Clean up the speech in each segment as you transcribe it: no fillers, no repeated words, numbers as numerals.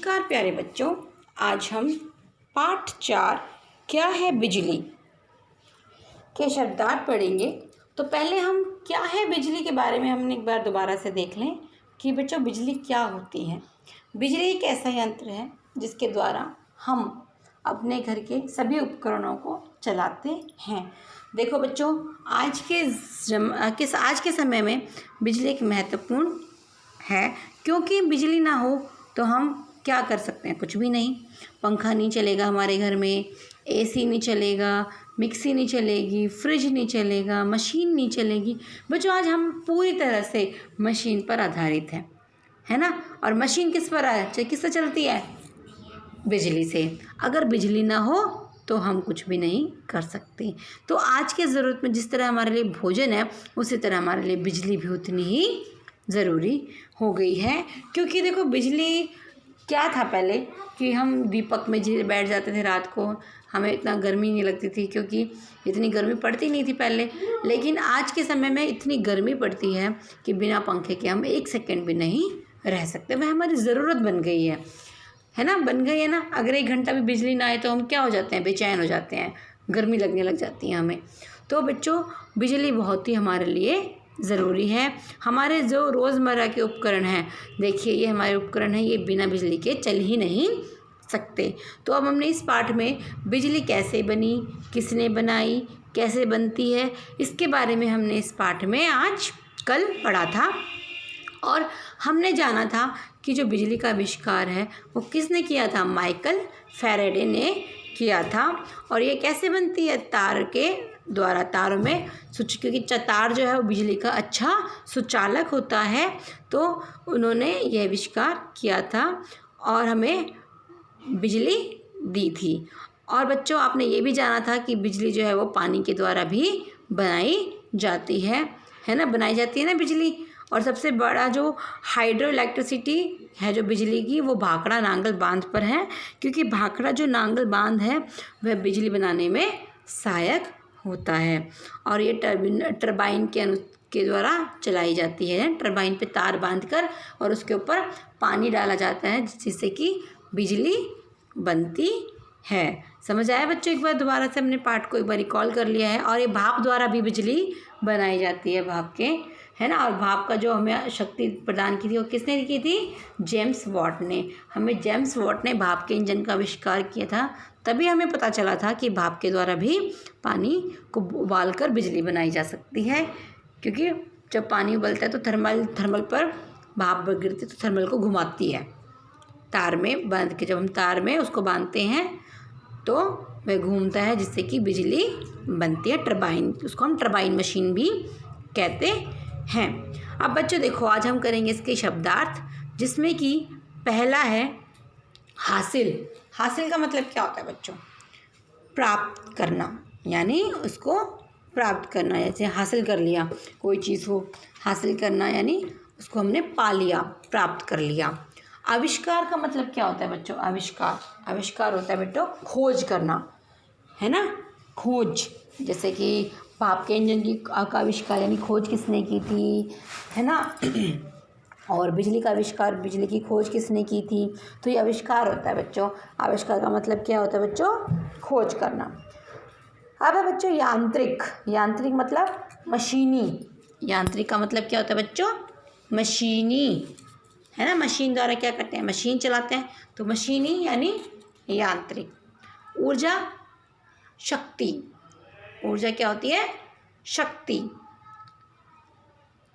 नमस्कार प्यारे बच्चों, आज हम पाठ 4 क्या है बिजली के शब्दार्थ पढ़ेंगे। तो पहले हम क्या है बिजली के बारे में हमने एक बार दोबारा से देख लें कि बच्चों बिजली क्या होती है। बिजली एक ऐसा यंत्र है जिसके द्वारा हम अपने घर के सभी उपकरणों को चलाते हैं। देखो बच्चों, आज के समय में बिजली एक महत्वपूर्ण है, क्योंकि बिजली ना हो तो हम क्या कर सकते हैं, कुछ भी नहीं। पंखा नहीं चलेगा हमारे घर में, एसी नहीं चलेगा, मिक्सी नहीं चलेगी, फ्रिज नहीं चलेगा, मशीन नहीं चलेगी। बच्चों आज हम पूरी तरह से मशीन पर आधारित हैं, है ना। और मशीन किससे चलती है? बिजली से। अगर बिजली ना हो तो हम कुछ भी नहीं कर सकते। तो आज के ज़रूरत में जिस तरह हमारे लिए भोजन है, उसी तरह हमारे लिए बिजली भी उतनी ही ज़रूरी हो गई है। क्योंकि देखो बिजली क्या था पहले कि हम दीपक में बैठ जाते थे रात को, हमें इतना गर्मी नहीं लगती थी क्योंकि इतनी गर्मी पड़ती नहीं थी पहले। लेकिन आज के समय में इतनी गर्मी पड़ती है कि बिना पंखे के हम 1 सेकंड भी नहीं रह सकते। वह हमारी ज़रूरत बन गई है ना, बन गई है ना। अगर 1 घंटा भी बिजली ना आए तो हम क्या हो जाते हैं, बेचैन हो जाते हैं, गर्मी लगने लग जाती है हमें। तो बच्चों बिजली बहुत ही हमारे लिए ज़रूरी है। हमारे जो रोज़मर्रा के उपकरण हैं, देखिए ये हमारे उपकरण हैं, ये बिना बिजली के चल ही नहीं सकते। तो अब हमने इस पाठ में बिजली कैसे बनी, किसने बनाई, कैसे बनती है, इसके बारे में हमने इस पाठ में कल पढ़ा था। और हमने जाना था कि जो बिजली का आविष्कार है वो किसने किया था? माइकल फैराडे ने किया था। और ये कैसे बनती है? तार के द्वारा, तारों में स्विच, क्योंकि तार जो है वो बिजली का अच्छा सुचालक होता है। तो उन्होंने यह आविष्कार किया था और हमें बिजली दी थी। और बच्चों आपने ये भी जाना था कि बिजली जो है वो पानी के द्वारा भी बनाई जाती है ना, बनाई जाती है ना बिजली। और सबसे बड़ा जो हाइड्रो इलेक्ट्रिसिटी है जो बिजली की, वो भाखड़ा नांगल बांध पर है, क्योंकि भाखड़ा जो नांगल बांध है वह बिजली बनाने में सहायक होता है। और ये टरबाइन के द्वारा चलाई जाती है। टरबाइन पे तार बांधकर और उसके ऊपर पानी डाला जाता है जिससे कि बिजली बनती है। समझ आया बच्चों? एक बार दोबारा से हमने पाठ को एक बार रिकॉल कर लिया है। और ये भाप द्वारा भी बिजली बनाई जाती है, भाप के, है ना। और भाप का जो हमें शक्ति प्रदान की थी वो किसने की थी? जेम्स वाट ने। जेम्स वाट ने भाप के इंजन का आविष्कार किया था। तभी हमें पता चला था कि भाप के द्वारा भी पानी को उबालकर बिजली बनाई जा सकती है। क्योंकि जब पानी उबलता है तो थर्मल पर भाप गिरती है तो थर्मल को घुमाती है तार में बांध के। जब हम तार में उसको बांधते हैं तो वह घूमता है जिससे कि बिजली बनती है। टरबाइन, उसको हम टरबाइन मशीन भी कहते हैं। अब बच्चों देखो, आज हम करेंगे इसके शब्दार्थ, जिसमें कि पहला है हासिल। हासिल का मतलब क्या होता है बच्चों? प्राप्त करना, यानी उसको प्राप्त करना। जैसे हासिल कर लिया कोई चीज़ हो, हासिल करना यानी उसको हमने पा लिया, प्राप्त कर लिया। आविष्कार का मतलब क्या होता है बच्चों? आविष्कार होता है बेटो खोज करना, है ना, खोज। जैसे कि भाप के इंजन का आविष्कार यानी खोज किसने की थी, है ना। और बिजली का आविष्कार, बिजली की खोज किसने की थी? तो ये आविष्कार होता है बच्चों। आविष्कार का मतलब क्या होता है बच्चों? खोज करना। अब है बच्चों यांत्रिक। यांत्रिक मतलब मशीनी। यांत्रिक का मतलब क्या होता है बच्चों? मशीनी, है ना। मशीन द्वारा क्या करते हैं? मशीन चलाते हैं, तो मशीनी यानी यांत्रिक। ऊर्जा, शक्ति। ऊर्जा क्या होती है? शक्ति।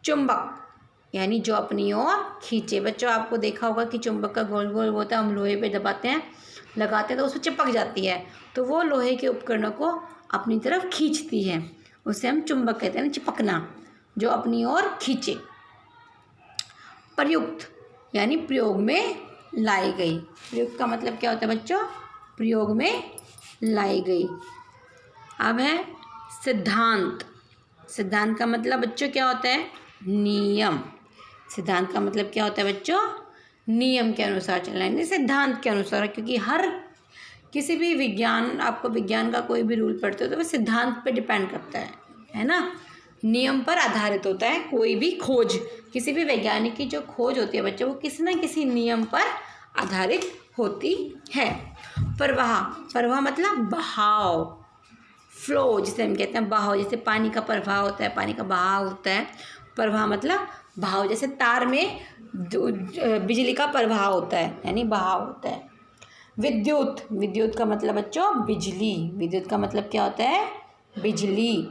चुंबक यानी जो अपनी ओर खींचे। बच्चों आपको देखा होगा कि चुंबक का गोल गोल होता है, हम लोहे पे दबाते हैं, लगाते हैं तो उसमें चिपक जाती है, तो वो लोहे के उपकरणों को अपनी तरफ खींचती है, उसे हम चुंबक कहते हैं, चिपकना, जो अपनी ओर खींचे। प्रयुक्त यानी प्रयोग में लाई गई। प्रयुक्त का मतलब क्या होता है बच्चों? प्रयोग में लाई गई। अब है सिद्धांत। सिद्धांत का मतलब बच्चों क्या होता है? नियम। सिद्धांत का मतलब क्या होता है बच्चों? नियम के अनुसार चलना, यानी सिद्धांत के अनुसार। क्योंकि हर किसी भी विज्ञान, आपको विज्ञान का कोई भी रूल पढ़ते हो तो वह सिद्धांत पे डिपेंड करता है ना, नियम पर आधारित होता है। कोई भी खोज, किसी भी वैज्ञानिक की जो खोज होती है बच्चों, वो किसी न किसी नियम पर आधारित होती है। प्रवाह, प्रवाह मतलब बहाव, फ्लो जिसे हम कहते हैं, बहाव, जैसे पानी का प्रवाह होता है, पानी का बहाव होता है। प्रवाह मतलब बहाव, जैसे तार में बिजली का प्रवाह होता है यानी बहाव होता है। विद्युत, विद्युत का मतलब बच्चों बिजली, विद्युत का मतलब क्या होता है, बिजली।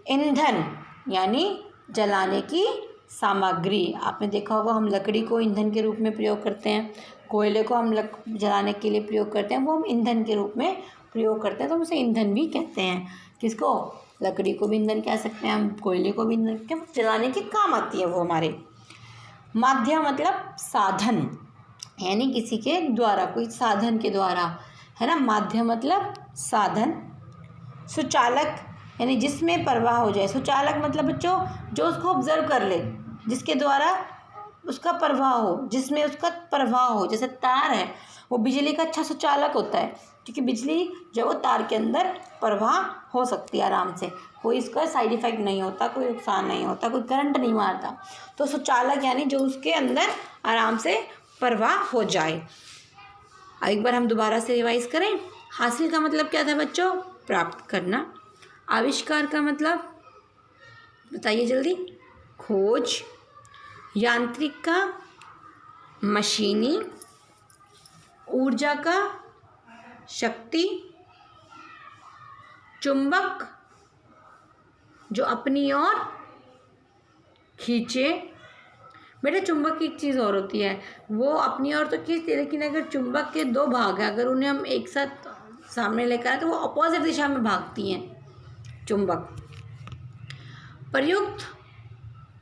ईंधन यानी जलाने की सामग्री, आपने देखा होगा हम लकड़ी को ईंधन के रूप में प्रयोग करते हैं, कोयले को हम जलाने के लिए प्रयोग करते हैं, वो हम ईंधन के रूप में प्रयोग करते हैं, तो हम उसे ईंधन भी कहते हैं। किसको, लकड़ी को भी ईंधन कह सकते हैं हम, कोयले को भी ईंधन, क्या जलाने के काम आती है वो हमारे। माध्यम मतलब साधन, यानी किसी के द्वारा, कोई साधन के द्वारा, है ना, माध्यम मतलब साधन। सुचालक यानी जिसमें प्रवाह हो जाए, सुचालक मतलब बच्चों जो उसको ऑब्जर्व कर ले, जिसके द्वारा उसका प्रवाह हो, जिसमें उसका प्रवाह हो, जैसे तार है वो बिजली का अच्छा सुचालक होता है, क्योंकि बिजली जो वो तार के अंदर प्रवाह हो सकती है आराम से, कोई इसका साइड इफेक्ट नहीं होता, कोई नुकसान नहीं होता, कोई करंट नहीं मारता। तो सुचालक यानी जो उसके अंदर आराम से प्रवाह हो जाए। एक बार हम दोबारा से रिवाइज करें। हासिल का मतलब क्या था बच्चों, प्राप्त करना। आविष्कार का मतलब बताइए जल्दी, खोज। यांत्रिक का मशीनी। ऊर्जा का शक्ति। चुंबक जो अपनी ओर खींचे। बेटा चुंबक की एक चीज़ और होती है, वो अपनी ओर तो खींचती है, लेकिन अगर चुंबक के दो भाग हैं, अगर उन्हें हम एक साथ सामने लेकर आए तो वो अपोजिट दिशा में भागती हैं चुंबक। प्रयुक्त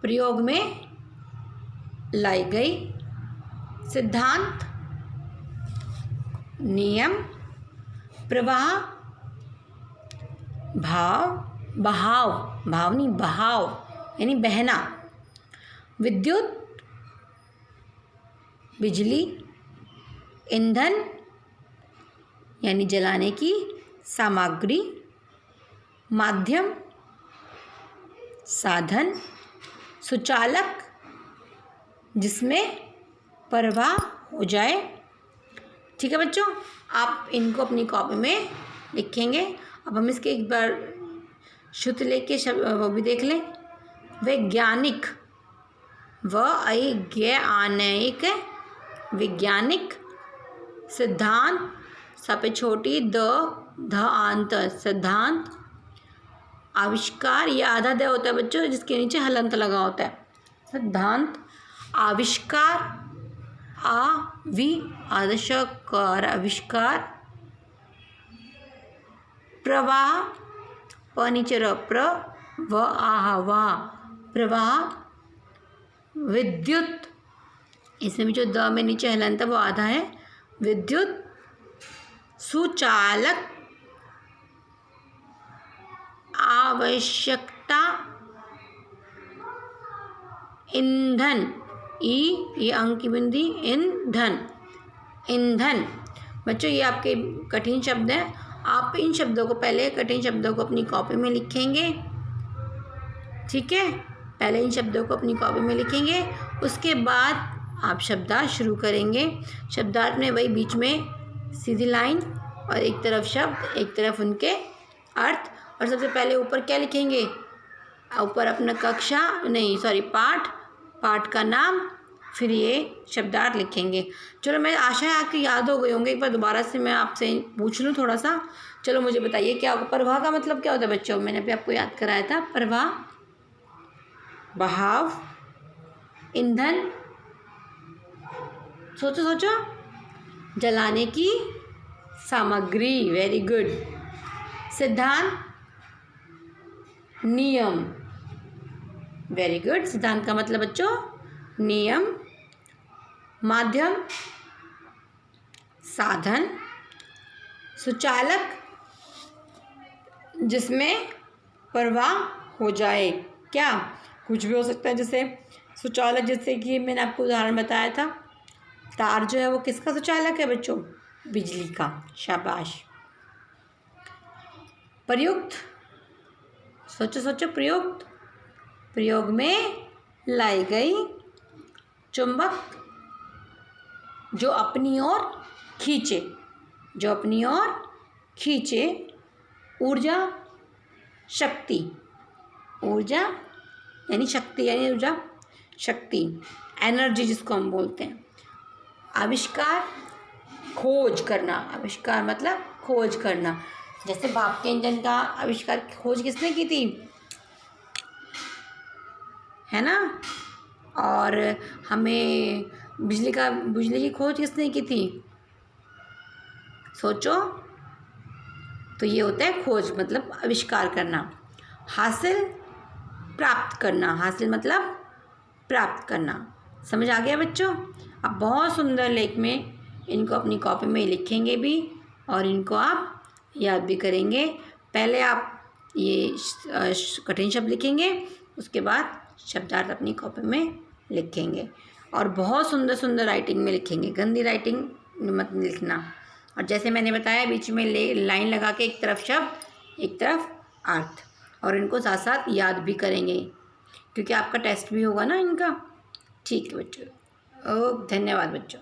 प्रयोग में लाई गई। सिद्धांत नियम। प्रवाह भाव, बहाव, भाव नहीं बहाव यानी बहना। विद्युत बिजली। ईंधन यानी जलाने की सामग्री। माध्यम साधन। सुचालक जिसमें प्रवाह हो जाए। ठीक है बच्चों, आप इनको अपनी कॉपी में लिखेंगे। अब हम इसके एक बार शुद्ध लेके वो भी देख लें। वैज्ञानिक, वैज्ञानिक, वैज्ञानिक। सिद्धांत सपे छोटी ध आंत, सिद्धांत। आविष्कार, ये आधा द होता है बच्चों, जिसके नीचे हलंत लगा होता है। सिद्धांत आविष्कार। आविष्कार, आविष्कार। प्रवाह, प नीचे र, प्र व आह वाह, प्रवाह। विद्युत, इसमें भी जो द में नीचे हलंत है वो आधा है। विद्युत। सुचालक आवश्यकता। ईंधन, ई ये अंक की बिंदी, ईंधन, ईंधन। बच्चों ये आपके कठिन शब्द हैं, आप इन शब्दों को पहले, कठिन शब्दों को अपनी कॉपी में लिखेंगे। ठीक है, पहले इन शब्दों को अपनी कॉपी में लिखेंगे, उसके बाद आप शब्दार्थ शुरू करेंगे। शब्दार्थ में वही बीच में सीधी लाइन और एक तरफ शब्द, एक तरफ उनके अर्थ। और सबसे पहले ऊपर क्या लिखेंगे, ऊपर अपना कक्षा नहीं सॉरी पाठ, पाठ का नाम, फिर ये शब्दार्थ लिखेंगे। चलो, मैं आशा है आपकी याद हो गए होंगे। एक बार दोबारा से मैं आपसे पूछ लूँ थोड़ा सा। चलो मुझे बताइए क्या होगा। प्रवाह का मतलब क्या होता है बच्चों, मैंने अभी आपको याद कराया था। प्रवाह बहाव। ईंधन, सोचो सोचो, जलाने की सामग्री, वेरी गुड। सिद्धांत नियम, वेरी गुड। सिद्धांत का मतलब बच्चों नियम। माध्यम साधन। सुचालक जिसमें प्रवाह हो जाए, क्या कुछ भी हो सकता है। जैसे सुचालक, जैसे कि मैंने आपको उदाहरण बताया था, तार जो है वो किसका सुचालक है बच्चों, बिजली का। शाबाश। प्रयुक्त, सोचो सोचो, प्रयुक्त प्रयोग में लाई गई। चुंबक जो अपनी ओर खींचे, जो अपनी ओर खींचे। ऊर्जा, शक्ति, ऊर्जा यानी शक्ति, यानी ऊर्जा, शक्ति, एनर्जी जिसको हम बोलते हैं। आविष्कार, खोज करना, आविष्कार मतलब खोज करना। जैसे भाप के इंजन का आविष्कार, खोज किसने की थी, है ना। और हमें बिजली की खोज किसने की थी, सोचो। तो ये होता है खोज, मतलब आविष्कार करना। हासिल, प्राप्त करना, हासिल मतलब प्राप्त करना। समझ आ गया बच्चों। अब बहुत सुंदर लेख में इनको अपनी कॉपी में लिखेंगे भी और इनको आप याद भी करेंगे। पहले आप ये कठिन शब्द लिखेंगे, उसके बाद शब्दार्थ अपनी कॉपी में लिखेंगे और बहुत सुंदर सुंदर राइटिंग में लिखेंगे, गंदी राइटिंग मत लिखना। और जैसे मैंने बताया, बीच में लाइन लगा के एक तरफ शब्द एक तरफ अर्थ, और इनको साथ साथ याद भी करेंगे क्योंकि आपका टेस्ट भी होगा ना इनका। ठीक है बच्चों, धन्यवाद बच्चों।